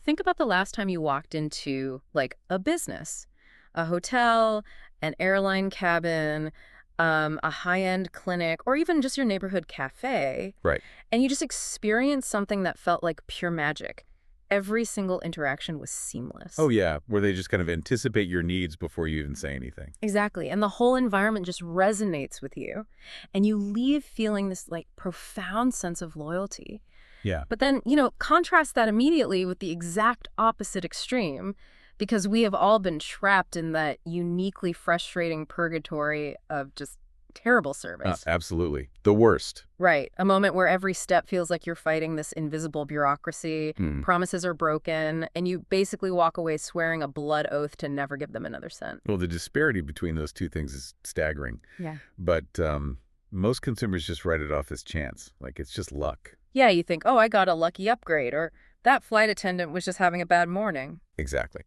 think about the last time you walked into, like, a business, a hotel, an airline cabin, a high-end clinic, or even just your neighborhood cafe, Right. and you just experienced something that felt like pure magic. Every single interaction was Oh, seamless. yeah, where they just kind of anticipate your needs before you even say anything. Exactly. And the whole environment just resonates with you. And you leave feeling this, like, profound sense of loyalty. Yeah. But then, contrast that immediately with the exact opposite extreme, because we have all been trapped in that uniquely frustrating purgatory of just terrible service. Absolutely. The worst. Right. A moment where every step feels like you're fighting this invisible bureaucracy, Hmm. promises are broken, and you basically walk away swearing a blood oath to never give them another cent. Well, the disparity between those two things is staggering. Yeah. But most consumers just write it off as chance. Like, it's just luck. Yeah, you think, oh, I got a lucky upgrade, or that flight attendant was just having a bad morning. Exactly.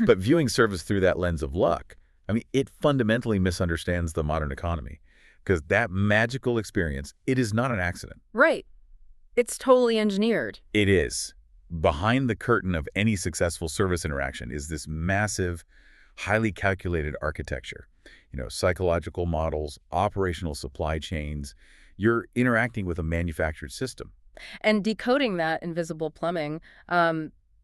But viewing service through that lens of luck, I mean, it fundamentally misunderstands the modern economy. Because that magical experience, it is not an accident. Right. It's totally engineered. It is. Behind the curtain of any successful service interaction is this massive, highly calculated architecture. Psychological models, operational supply chains. You're interacting with a manufactured system. And decoding that invisible plumbing,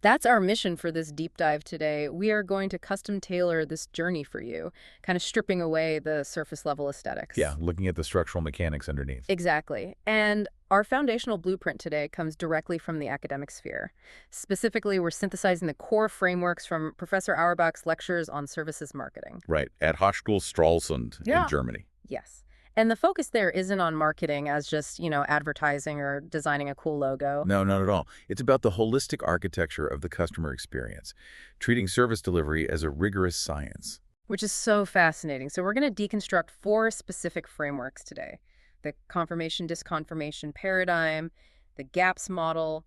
that's our mission for this deep dive today. We are going to custom tailor this journey for you, kind of stripping away the surface level aesthetics. Yeah, looking at the structural mechanics underneath. Exactly. And our foundational blueprint today comes directly from the academic sphere. Specifically, we're synthesizing the core frameworks from Professor Auerbach's lectures on services marketing. Right, at Hochschule Stralsund in Germany. Yes. And the focus there isn't on marketing as just, advertising or designing a cool logo. No, not at all. It's about the holistic architecture of the customer experience, treating service delivery as a rigorous science. Which is so fascinating. So we're going to deconstruct 4 specific frameworks today. The confirmation-disconfirmation paradigm, the GAPS model,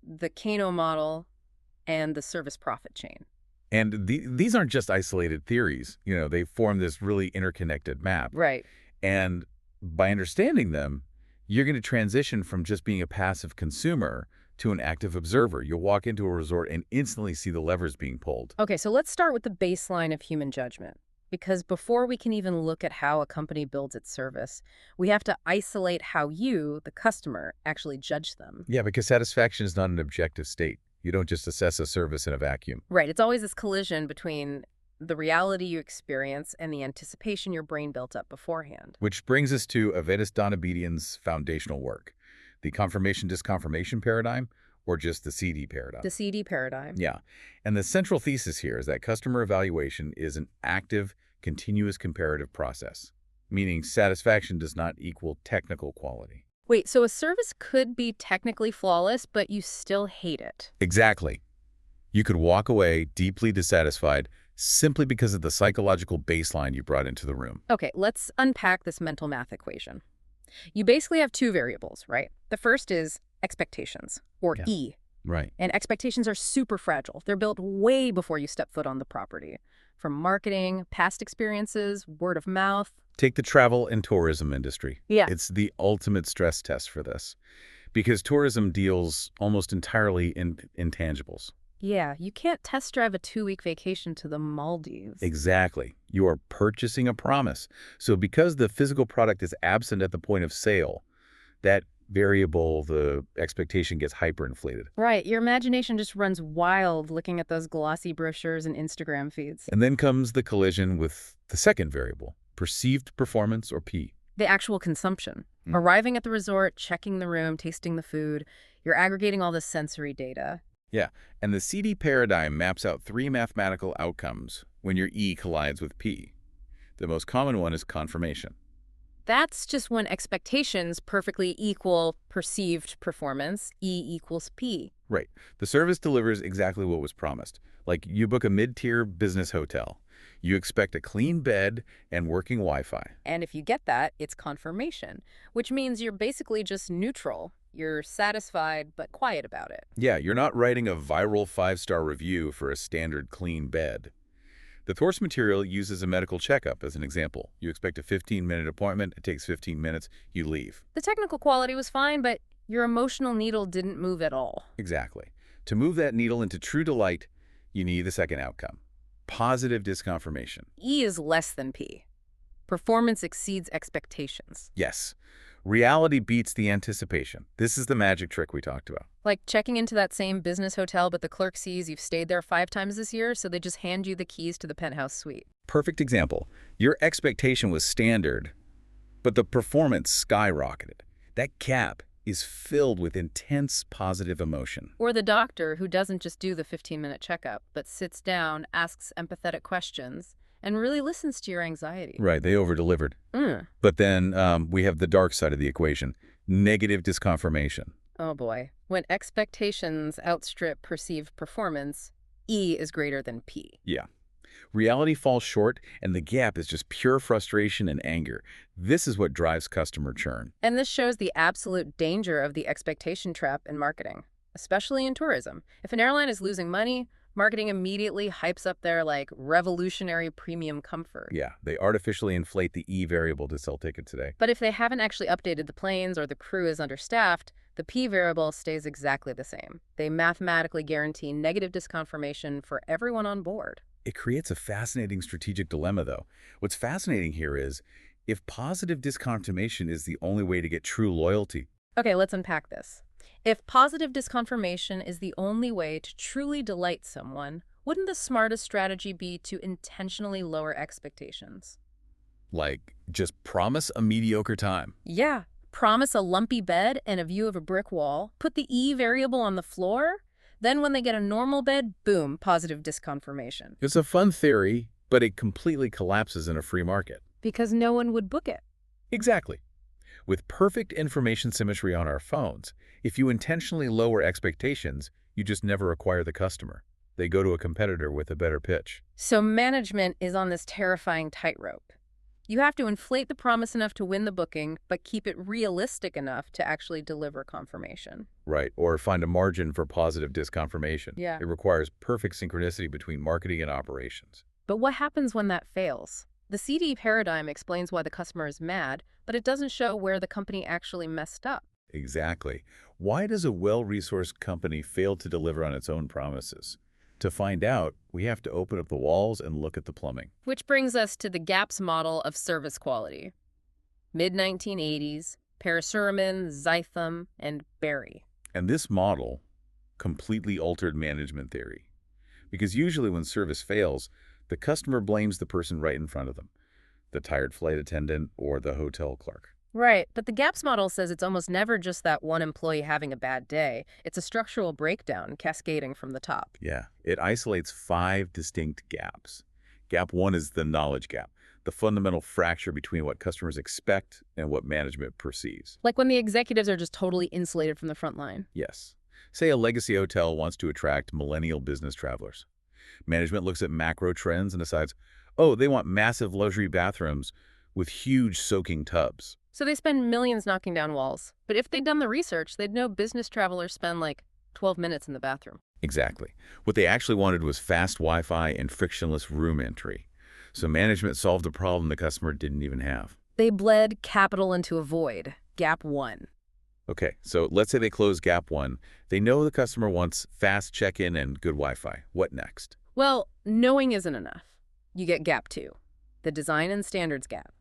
the Kano-Model, and the service profit chain. And these aren't just isolated theories. They form this really interconnected map. Right. And by understanding them, you're going to transition from just being a passive consumer to an active observer. You'll walk into a resort and instantly see the levers being pulled. Okay, so let's start with the baseline of human judgment. Because before we can even look at how a company builds its service, we have to isolate how you, the customer, actually judge them. Yeah, because satisfaction is not an objective state. You don't just assess a service in a vacuum. Right. It's always this collision between the reality you experience and the anticipation your brain built up beforehand. Which brings us to Avedis Donabedian's foundational work, the confirmation-disconfirmation paradigm, or just the CD paradigm. The CD paradigm. Yeah. And the central thesis here is that customer evaluation is an active, continuous comparative process, meaning satisfaction does not equal technical quality. Wait, so a service could be technically flawless, but you still hate it? Exactly. You could walk away deeply dissatisfied simply because of the psychological baseline you brought into the room. Okay, let's unpack this mental math equation. You basically have 2 variables, right? The first is expectations, or E. Right. And expectations are super fragile. They're built way before you step foot on the property. From marketing, past experiences, word of mouth. Take the travel and tourism industry. Yeah. It's the ultimate stress test for this, because tourism deals almost entirely in intangibles. Yeah, you can't test drive a 2-week vacation to the Maldives. Exactly. You are purchasing a promise. So because the physical product is absent at the point of sale, that variable, the expectation gets hyperinflated. Right. Your imagination just runs wild looking at those glossy brochures and Instagram feeds. And then comes the collision with the second variable, perceived performance, or P. The actual consumption. Arriving at the resort, checking the room, tasting the food, you're aggregating all this sensory data. Yeah, and the CD paradigm maps out 3 mathematical outcomes when your E collides with P. The most common one is confirmation. That's just when expectations perfectly equal perceived performance, E equals P. Right. The service delivers exactly what was promised. Like, you book a mid-tier business hotel. You expect a clean bed and working Wi-Fi. And if you get that, it's confirmation, which means you're basically just neutral. You're satisfied but quiet about it. Yeah, you're not writing a viral 5-star review for a standard clean bed. The source material uses a medical checkup as an example. You expect a 15-minute appointment. It takes 15 minutes. You leave. The technical quality was fine, but your emotional needle didn't move at all. Exactly. To move that needle into true delight, you need the second outcome, positive disconfirmation. E is less than P. Performance exceeds expectations. Yes, reality beats the anticipation. This is the magic trick we talked about. Like checking into that same business hotel, but the clerk sees you've stayed there 5 times this year, so they just hand you the keys to the penthouse suite. Perfect example. Your expectation was standard, but the performance skyrocketed. That gap is filled with intense positive emotion. Or the doctor who doesn't just do the 15-minute checkup, but sits down, asks empathetic questions, and really listens to your anxiety. Right, they over-delivered. But then we have the dark side of the equation, negative disconfirmation. Oh boy. When expectations outstrip perceived performance, E is greater than P. Yeah. Reality falls short, and the gap is just pure frustration and anger. This is what drives customer churn. And this shows the absolute danger of the expectation trap in marketing, especially in tourism. If an airline is losing money, marketing immediately hypes up their, revolutionary premium comfort. Yeah, they artificially inflate the E variable to sell tickets today. But if they haven't actually updated the planes or the crew is understaffed, the P variable stays exactly the same. They mathematically guarantee negative disconfirmation for everyone on board. It creates a fascinating strategic dilemma, though. What's fascinating here is, if positive disconfirmation is the only way to get true loyalty. Okay, let's unpack this. If positive disconfirmation is the only way to truly delight someone, wouldn't the smartest strategy be to intentionally lower expectations? Like, just promise a mediocre time. Yeah, promise a lumpy bed and a view of a brick wall, put the E variable on the floor, then when they get a normal bed, boom, positive disconfirmation. It's a fun theory, but it completely collapses in a free market. Because no one would book it. Exactly. With perfect information symmetry on our phones, if you intentionally lower expectations, you just never acquire the customer. They go to a competitor with a better pitch. So management is on this terrifying tightrope. You have to inflate the promise enough to win the booking, but keep it realistic enough to actually deliver confirmation. Right, or find a margin for positive disconfirmation. Yeah. It requires perfect synchronicity between marketing and operations. But what happens when that fails? The CD paradigm explains why the customer is mad, but it doesn't show where the company actually messed up. Exactly. Why does a well-resourced company fail to deliver on its own promises? To find out, we have to open up the walls and look at the plumbing. Which brings us to the GAPS model of service quality. Mid-1980s, Parasuramon, Zytham, and Berry. And this model completely altered management theory. Because usually when service fails, the customer blames the person right in front of them, the tired flight attendant or the hotel clerk. Right, but the GAPS model says it's almost never just that one employee having a bad day. It's a structural breakdown cascading from the top. Yeah, it isolates 5 distinct gaps. Gap 1 is the knowledge gap, the fundamental fracture between what customers expect and what management perceives. Like when the executives are just totally insulated from the front line. Yes. Say a legacy hotel wants to attract millennial business travelers. Management looks at macro trends and decides, oh, they want massive luxury bathrooms with huge soaking tubs. So they spend millions knocking down walls. But if they'd done the research, they'd know business travelers spend 12 minutes in the bathroom. Exactly. What they actually wanted was fast Wi-Fi and frictionless room entry. So management solved a problem the customer didn't even have. They bled capital into a void. Gap 1. Okay, so let's say they close Gap 1. They know the customer wants fast check-in and good Wi-Fi. What next? Well, knowing isn't enough. You get Gap 2, the design and standards gap.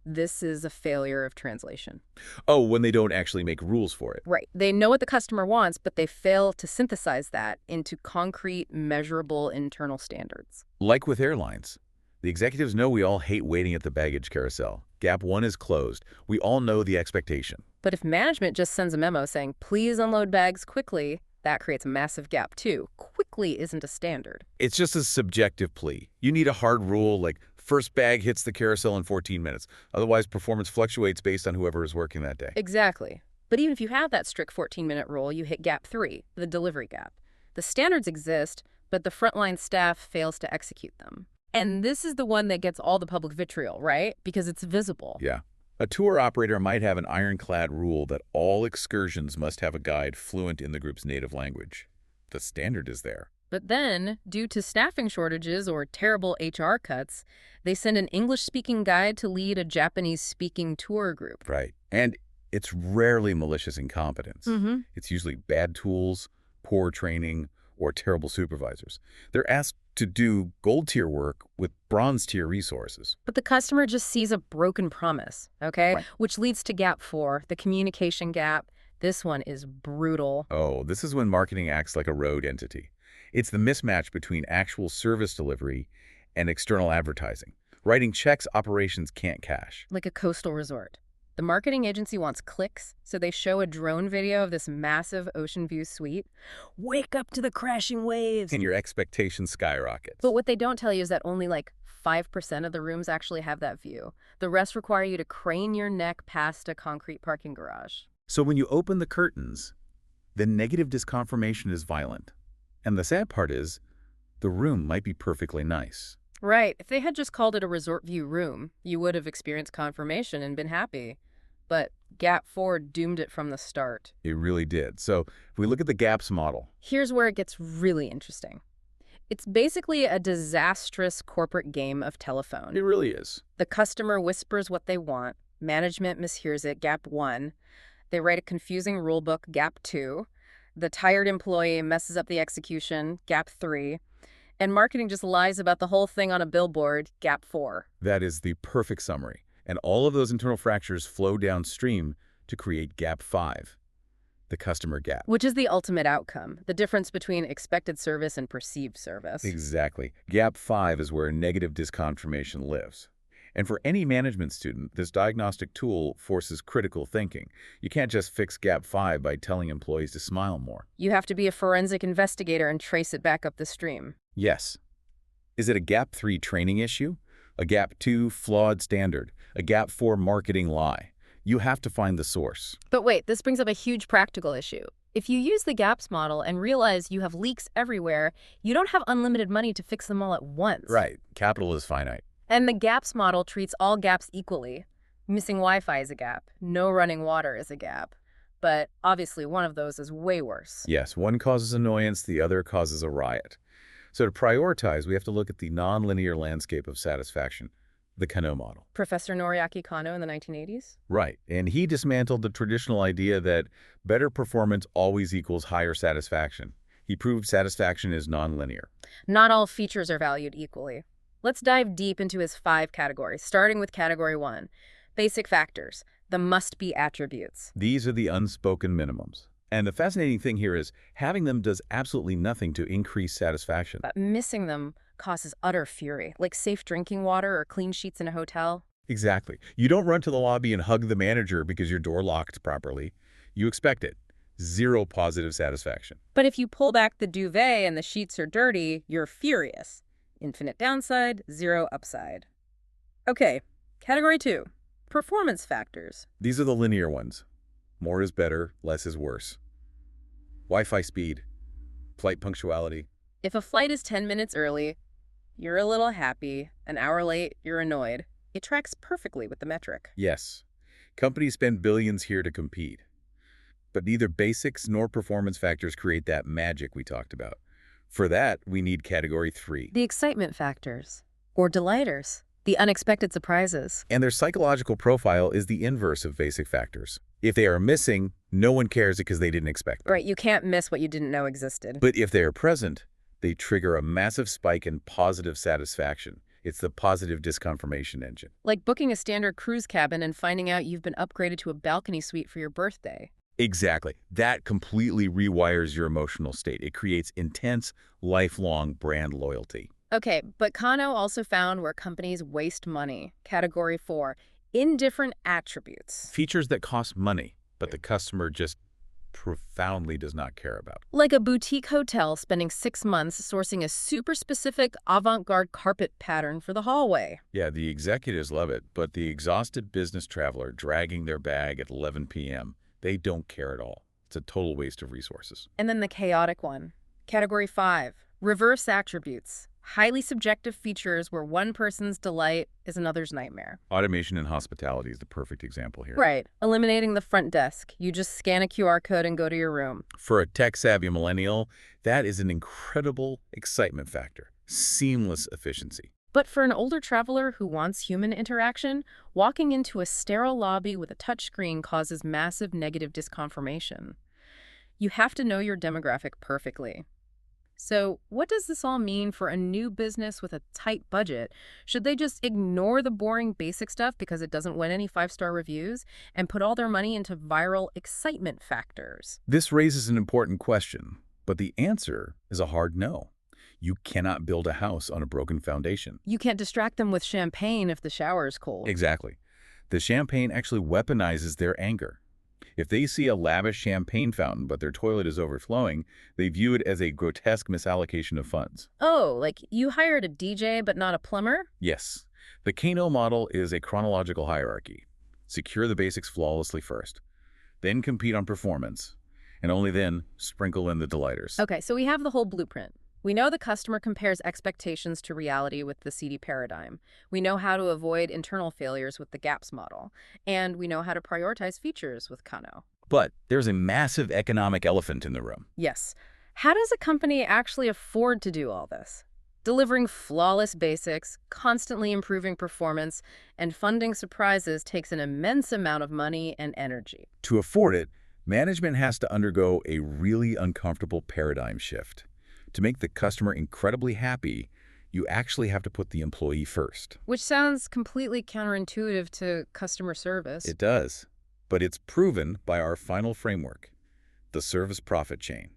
This is a failure of translation. Oh, when they don't actually make rules for it. Right. They know what the customer wants, but they fail to synthesize that into concrete, measurable internal standards. Like with airlines. The executives know we all hate waiting at the baggage carousel. Gap 1 is closed. We all know the expectation. But if management just sends a memo saying, please unload bags quickly, that creates a massive gap too. Quickly isn't a standard. It's just a subjective plea. You need a hard rule like first bag hits the carousel in 14 minutes. Otherwise, performance fluctuates based on whoever is working that day. Exactly. But even if you have that strict 14-minute rule, you hit Gap 3, the delivery gap. The standards exist, but the frontline staff fails to execute them. And this is the one that gets all the public vitriol, right? Because it's visible. Yeah. A tour operator might have an ironclad rule that all excursions must have a guide fluent in the group's native language. The standard is there. But then, due to staffing shortages or terrible HR cuts, they send an English-speaking guide to lead a Japanese-speaking tour group. Right. And it's rarely malicious incompetence. Mm-hmm. It's usually bad tools, poor training, or terrible supervisors. They're asked to do gold-tier work with bronze-tier resources. But the customer just sees a broken promise, okay? Right. Which leads to gap 4, the communication gap. This one is brutal. Oh, this is when marketing acts like a rogue entity. It's the mismatch between actual service delivery and external advertising. Writing checks operations can't cash. Like a coastal resort. The marketing agency wants clicks, so they show a drone video of this massive ocean view suite. Wake up to the crashing waves! And your expectation skyrockets. But what they don't tell you is that only like 5% of the rooms actually have that view. The rest require you to crane your neck past a concrete parking garage. So when you open the curtains, the negative disconfirmation is violent. And the sad part is, the room might be perfectly nice. Right. If they had just called it a resort view room, you would have experienced confirmation and been happy. But Gap 4 doomed it from the start. It really did. So if we look at the GAPS model. Here's where it gets really interesting. It's basically a disastrous corporate game of telephone. It really is. The customer whispers what they want. Management mishears it, Gap 1. They write a confusing rulebook, Gap 2. The tired employee messes up the execution, Gap 3. And marketing just lies about the whole thing on a billboard, Gap 4. That is the perfect summary. And all of those internal fractures flow downstream to create Gap 5, the customer gap. Which is the ultimate outcome, the difference between expected service and perceived service. Exactly. Gap 5 is where negative disconfirmation lives. And for any management student, this diagnostic tool forces critical thinking. You can't just fix Gap 5 by telling employees to smile more. You have to be a forensic investigator and trace it back up the stream. Yes. Is it a Gap 3 training issue? A Gap 2 flawed standard? A Gap 4 marketing lie? You have to find the source. But wait, this brings up a huge practical issue. If you use the GAPS model and realize you have leaks everywhere, you don't have unlimited money to fix them all at once. Right. Capital is finite. And the GAPS model treats all gaps equally. Missing Wi-Fi is a gap. No running water is a gap. But obviously one of those is way worse. Yes, one causes annoyance, the other causes a riot. So to prioritize, we have to look at the nonlinear landscape of satisfaction, the Kano-Model. Professor Noriaki Kano in the 1980s? Right, and he dismantled the traditional idea that better performance always equals higher satisfaction. He proved satisfaction is nonlinear. Not all features are valued equally. Let's dive deep into his 5 categories, starting with Category 1, basic factors, the must-be attributes. These are the unspoken minimums. And the fascinating thing here is having them does absolutely nothing to increase satisfaction. But missing them causes utter fury, like safe drinking water or clean sheets in a hotel. Exactly. You don't run to the lobby and hug the manager because your door locked properly. You expect it. Zero positive satisfaction. But if you pull back the duvet and the sheets are dirty, you're furious. Infinite downside, zero upside. Okay, Category 2, performance factors. These are the linear ones. More is better, less is worse. Wi-Fi speed, flight punctuality. If a flight is 10 minutes early, you're a little happy. An hour late, you're annoyed. It tracks perfectly with the metric. Yes, companies spend billions here to compete. But neither basics nor performance factors create that magic we talked about. For that, we need Category 3. The excitement factors, or delighters, the unexpected surprises. And their psychological profile is the inverse of basic factors. If they are missing, no one cares because they didn't expect them. Right, you can't miss what you didn't know existed. But if they are present, they trigger a massive spike in positive satisfaction. It's the positive disconfirmation engine. Like booking a standard cruise cabin and finding out you've been upgraded to a balcony suite for your birthday. Exactly. That completely rewires your emotional state. It creates intense, lifelong brand loyalty. Okay, but Kano also found where companies waste money. Category 4, indifferent attributes. Features that cost money, but the customer just profoundly does not care about. Like a boutique hotel spending 6 months sourcing a super specific avant-garde carpet pattern for the hallway. Yeah, the executives love it, but the exhausted business traveler dragging their bag at 11 p.m., they don't care at all. It's a total waste of resources. And then the chaotic one. Category 5, reverse attributes. Highly subjective features where one person's delight is another's nightmare. Automation in hospitality is the perfect example here. Right. Eliminating the front desk. You just scan a QR code and go to your room. For a tech-savvy millennial, that is an incredible excitement factor. Seamless efficiency. But for an older traveler who wants human interaction, walking into a sterile lobby with a touchscreen causes massive negative disconfirmation. You have to know your demographic perfectly. So, what does this all mean for a new business with a tight budget? Should they just ignore the boring basic stuff because it doesn't win any five-star reviews and put all their money into viral excitement factors? This raises an important question, but the answer is a hard no. You cannot build a house on a broken foundation. You can't distract them with champagne if the shower is cold. Exactly. The champagne actually weaponizes their anger. If they see a lavish champagne fountain but their toilet is overflowing, they view it as a grotesque misallocation of funds. Oh, like you hired a DJ but not a plumber? Yes, the Kano model is a chronological hierarchy. Secure the basics flawlessly first, then compete on performance, and only then sprinkle in the delighters. Okay, so we have the whole blueprint. We know the customer compares expectations to reality with the CD paradigm. We know how to avoid internal failures with the GAPS model. And we know how to prioritize features with Kano. But there's a massive economic elephant in the room. Yes. How does a company actually afford to do all this? Delivering flawless basics, constantly improving performance, and funding surprises takes an immense amount of money and energy. To afford it, management has to undergo a really uncomfortable paradigm shift. To make the customer incredibly happy, you actually have to put the employee first. Which sounds completely counterintuitive to customer service. It does, but it's proven by our final framework, the service profit chain.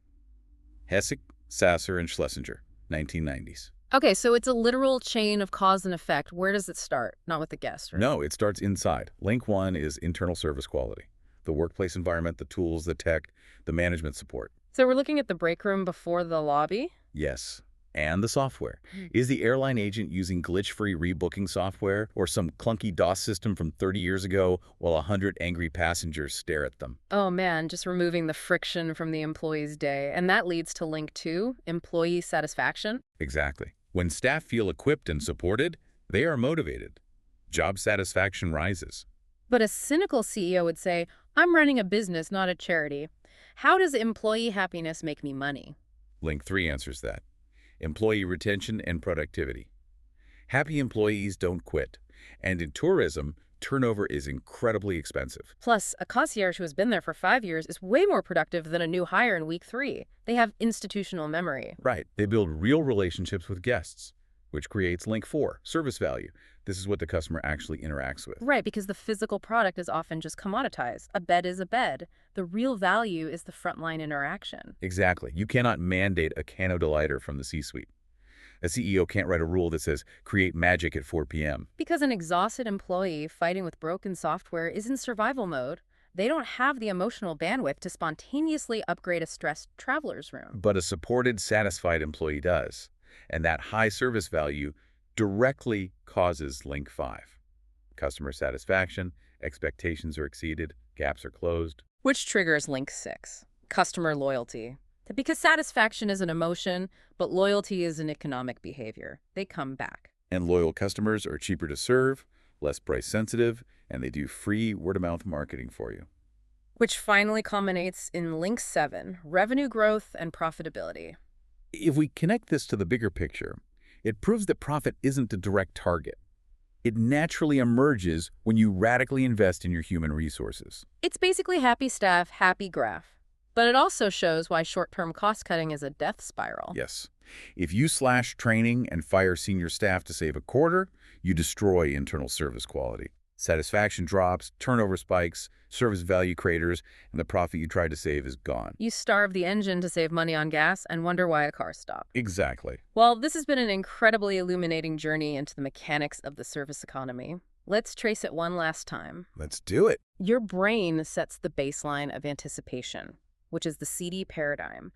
Hessig, Sasser, and Schlesinger, 1990s. Okay, so it's a literal chain of cause and effect. Where does it start? Not with the guest, right? No, it starts inside. Link one is internal service quality. The workplace environment, the tools, the tech, the management support. So we're looking at the break room before the lobby? Yes. And the software. Is the airline agent using glitch-free rebooking software or some clunky DOS system from 30 years ago while 100 angry passengers stare at them? Oh man, just removing the friction from the employee's day. And that leads to link two, employee satisfaction. Exactly. When staff feel equipped and supported, they are motivated. Job satisfaction rises. But a cynical CEO would say, I'm running a business, not a charity. How does employee happiness make me money? Link 3 answers that. Employee retention and productivity. Happy employees don't quit. And in tourism, turnover is incredibly expensive. Plus, a concierge who has been there for 5 years is way more productive than a new hire in week 3. They have institutional memory. Right. They build real relationships with guests, which creates link 4, service value. This is what the customer actually interacts with. Right, because the physical product is often just commoditized. A bed is a bed. The real value is the frontline interaction. Exactly. You cannot mandate a Kano-Delighter from the C-suite. A CEO can't write a rule that says, create magic at 4 p.m. Because an exhausted employee fighting with broken software is in survival mode. They don't have the emotional bandwidth to spontaneously upgrade a stressed traveler's room. But a supported, satisfied employee does. And that high service value directly causes link 5. Customer satisfaction, expectations are exceeded, gaps are closed. Which triggers link 6, customer loyalty. Because satisfaction is an emotion, but loyalty is an economic behavior. They come back. And loyal customers are cheaper to serve, less price sensitive, and they do free word-of-mouth marketing for you. Which finally culminates in link 7, revenue growth and profitability. If we connect this to the bigger picture, it proves that profit isn't a direct target. It naturally emerges when you radically invest in your human resources. It's basically happy staff, happy graph. But it also shows why short-term cost-cutting is a death spiral. Yes. If you slash training and fire senior staff to save a quarter, you destroy internal service quality. Satisfaction drops, turnover spikes, service value craters, and the profit you tried to save is gone. You starve the engine to save money on gas and wonder why a car stopped. Exactly. Well, this has been an incredibly illuminating journey into the mechanics of the service economy. Let's trace it one last time. Let's do it. Your brain sets the baseline of anticipation, which is the CD paradigm.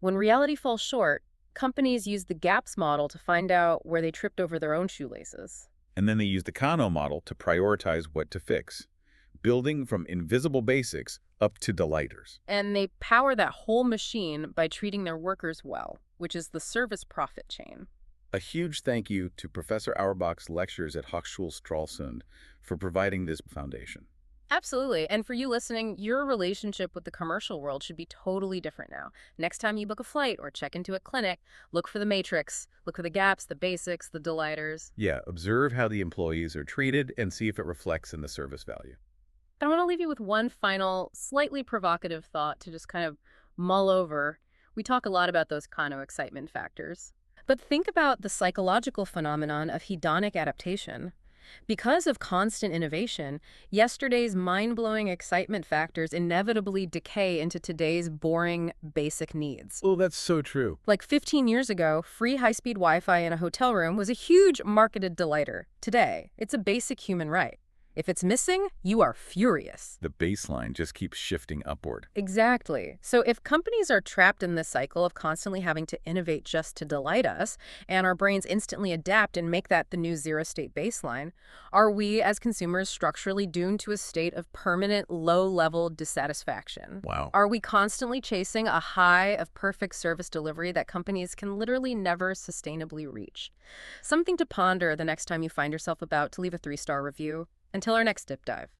When reality falls short, companies use the GAPS model to find out where they tripped over their own shoelaces. And then they use the Kano model to prioritize what to fix, building from invisible basics up to delighters. And they power that whole machine by treating their workers well, which is the service profit chain. A huge thank you to Professor Auerbach's lectures at Hochschule Stralsund for providing this foundation. Absolutely. And for you listening, your relationship with the commercial world should be totally different now. Next time you book a flight or check into a clinic, look for the matrix. Look for the gaps, the basics, the delighters. Yeah, observe how the employees are treated and see if it reflects in the service value. But I want to leave you with one final, slightly provocative thought to just kind of mull over. We talk a lot about those Kano excitement factors. But think about the psychological phenomenon of hedonic adaptation. Because of constant innovation, yesterday's mind-blowing excitement factors inevitably decay into today's boring, basic needs. Oh, that's so true. Like 15 years ago, free high-speed Wi-Fi in a hotel room was a huge marketed delighter. Today, it's a basic human right. If it's missing, you are furious. The baseline just keeps shifting upward. Exactly. So if companies are trapped in this cycle of constantly having to innovate just to delight us, and our brains instantly adapt and make that the new zero-state baseline, are we as consumers structurally doomed to a state of permanent low-level dissatisfaction? Wow. Are we constantly chasing a high of perfect service delivery that companies can literally never sustainably reach? Something to ponder the next time you find yourself about to leave a 3-star review. Until our next dip dive.